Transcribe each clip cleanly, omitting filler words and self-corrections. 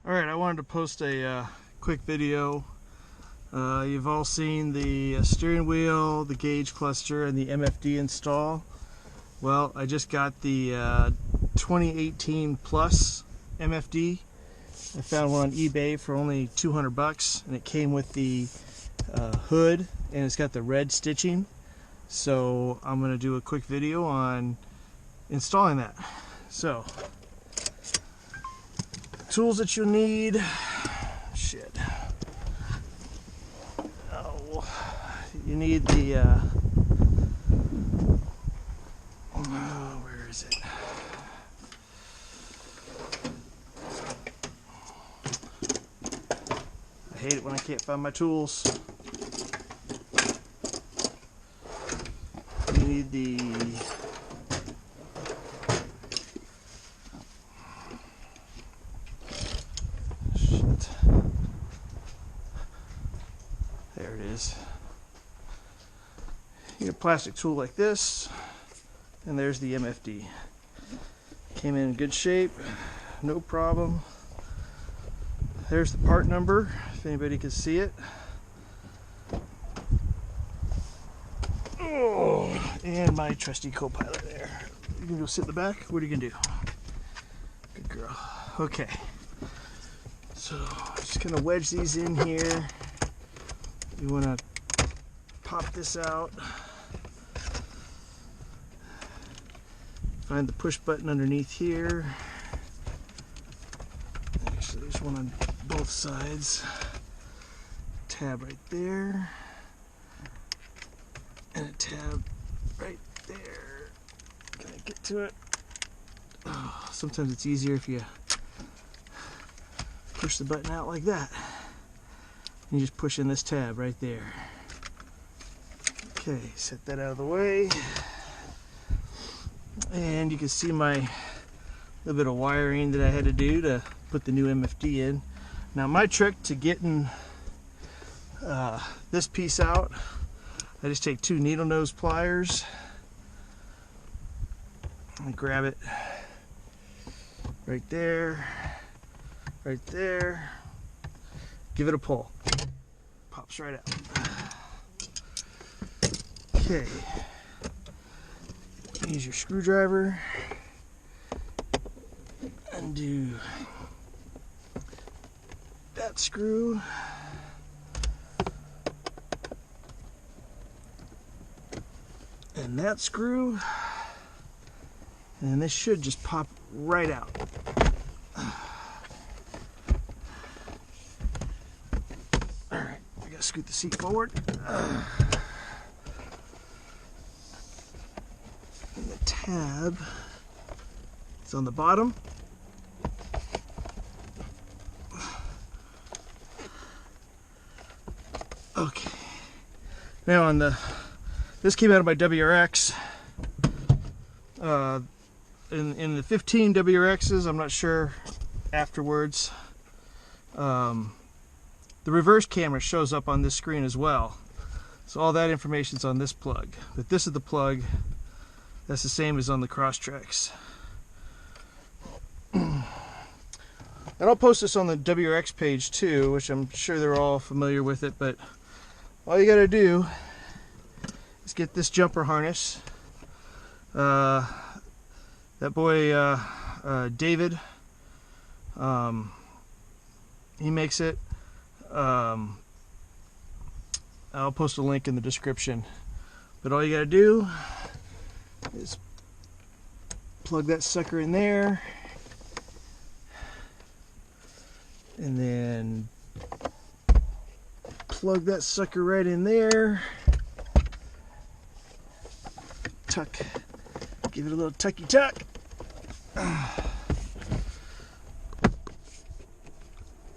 Alright, I wanted to post a quick video. You've all seen the steering wheel, the gauge cluster, and the MFD install. Well, I just got the 2018 Plus MFD. I found one on eBay for only 200 bucks, and it came with the hood, and it's got the red stitching. So I'm going to do a quick video on installing that. So, tools that you'll need. Shit. Oh, you need the where is it? I hate it when I can't find my tools. You need the there it is. You get a plastic tool like this, and there's the MFD. Came in good shape, no problem. There's the part number, if anybody can see it. Oh, and my trusty co-pilot there. You can go sit in the back. What are you gonna do? Good girl. Okay. So just gonna wedge these in here. You wanna pop this out. Find the push button underneath here. Actually, there's one on both sides. Tab right there. And a tab right there. Can I get to it? Oh, sometimes it's easier if you push the button out like that. You just push in this tab right there. Okay, set that out of the way. And you can see my little bit of wiring that I had to do to put the new MFD in. Now my trick to getting this piece out, I just take two needle nose pliers and grab it right there, right there. Give it a pull. Pops right out. Okay. Use your screwdriver. Undo that screw. And that screw. And this should just pop right out. Alright, I gotta scoot the seat forward. And the tab is on the bottom. Okay. Now on this came out of my WRX. In the 15 WRXs, I'm not sure afterwards. The reverse camera shows up on this screen as well. So all that information's on this plug. But this is the plug that's the same as on the Crosstreks. And I'll post this on the WRX page too, which I'm sure they're all familiar with it, but all you gotta do is get this jumper harness. That boy David, he makes it. I'll post a link in the description, but all you gotta do is plug that sucker in there, and then plug that sucker right in there. Tuck, give it a little tucky tuck.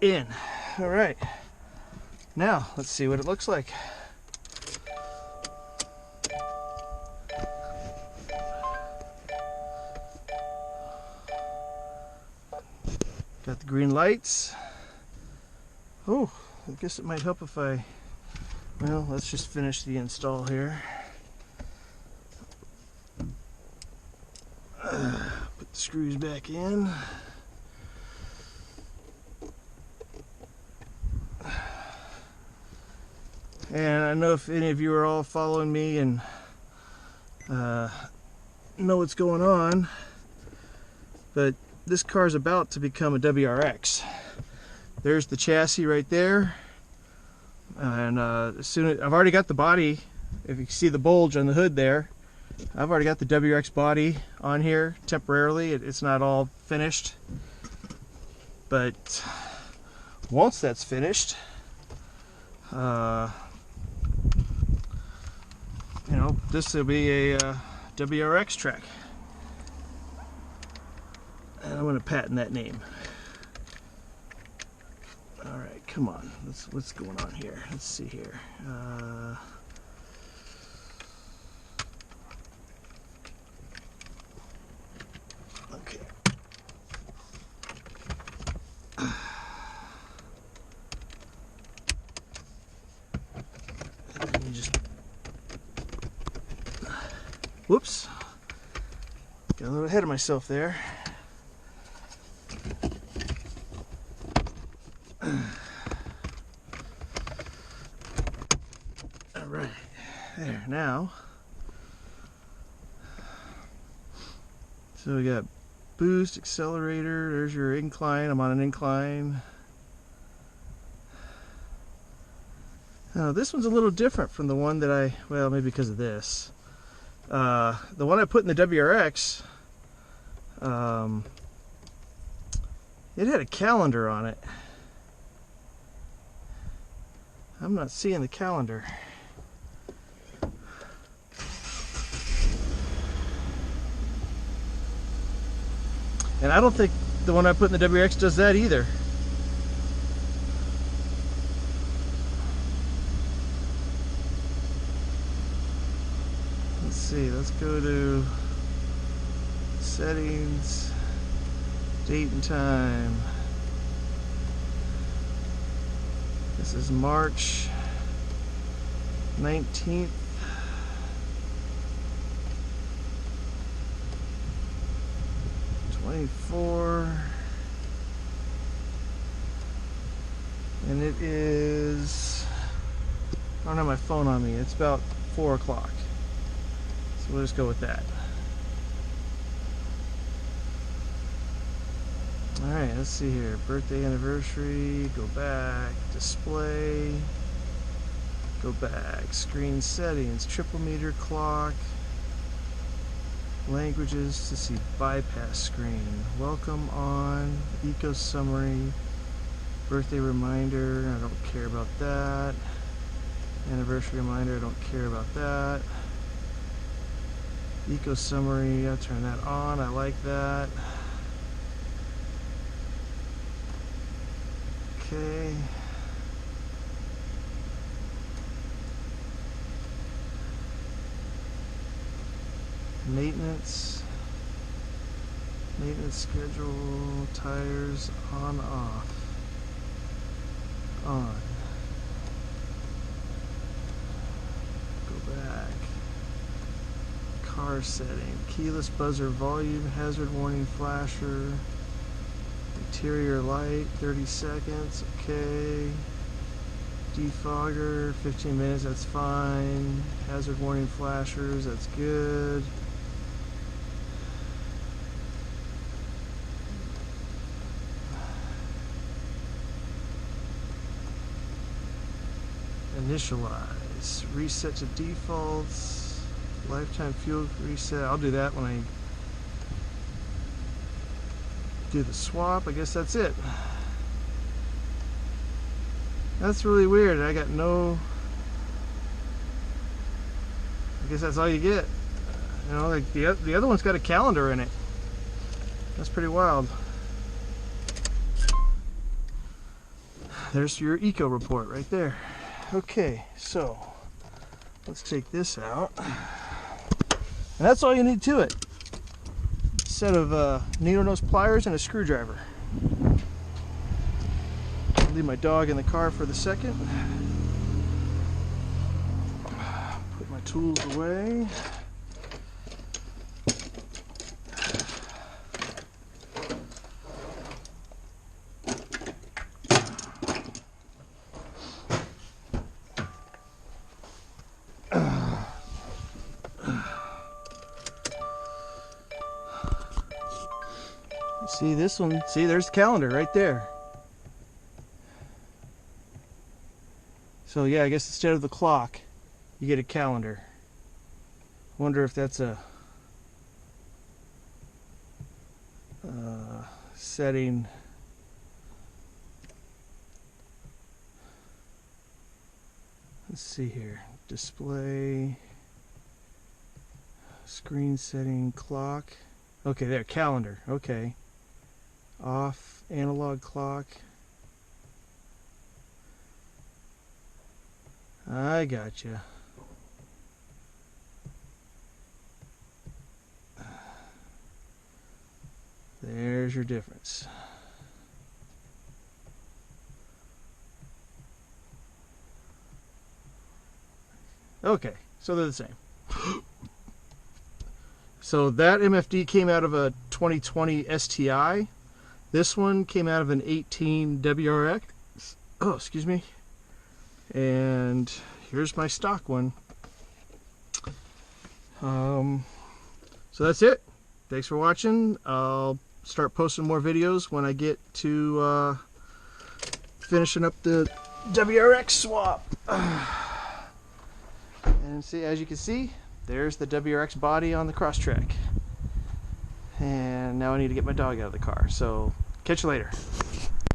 In. All right. Now let's see what it looks like. Got the green lights. Oh, I guess it might help if I, well, let's just finish the install here. Put the screws back in. And I know if any of you are all following me and know what's going on, but this car is about to become a WRX. There's the chassis right there, and as soon as I've already got the body, if you see the bulge on the hood there, I've already got the WRX body on here temporarily. It's not all finished, but once that's finished, you know, this will be a WRX Trek. And I'm going to patent that name. All right, come on. What's going on here? Let's see here. Okay. Let me just. Whoops. Got a little ahead of myself there. Alright, there, now. So we got boost, accelerator, there's your incline, I'm on an incline. Now this one's a little different from the one that well, maybe because of this. The one I put in the WRX, it had a calendar on it. I'm not seeing the calendar. And I don't think the one I put in the WRX does that either. Let's see, let's go to settings, date and time. This is March 19th. And it is, I don't have my phone on me, it's about 4 o'clock. So we'll just go with that. Alright, let's see here. Birthday, anniversary, go back, display, go back, screen settings, triple meter clock, languages to see bypass screen, welcome on, eco summary, birthday reminder, I don't care about that, anniversary reminder, I don't care about that, eco summary, I'll turn that on, I like that. Okay. Maintenance schedule, tires on, off, on, go back, car setting, keyless buzzer, volume, hazard warning flasher, interior light, 30 seconds, okay, defogger, 15 minutes, that's fine, hazard warning flashers, that's good. Initialize, reset to defaults, lifetime fuel reset. I'll do that when I do the swap. I guess that's it. That's really weird. I got no, I guess that's all you get. You know, like the other one's got a calendar in it. That's pretty wild. There's your eco report right there. Okay, so let's take this out. And that's all you need to it. A set of needle nose pliers and a screwdriver. I'll leave my dog in the car for the second. Put my tools away. See this one? See, there's the calendar right there. So yeah, I guess instead of the clock, you get a calendar. Wonder if that's a setting. Let's see here. Display, screen setting, clock. Okay, there, calendar. Okay. Off, analog clock. I gotcha. There's your difference. Okay, so they're the same. So that MFD came out of a 2020 STI. This one came out of an 18 WRX. Oh, excuse me. And here's my stock one. So that's it. Thanks for watching. I'll start posting more videos when I get to finishing up the WRX swap. And see, as you can see, there's the WRX body on the Crosstrek. And now I need to get my dog out of the car. So catch you later.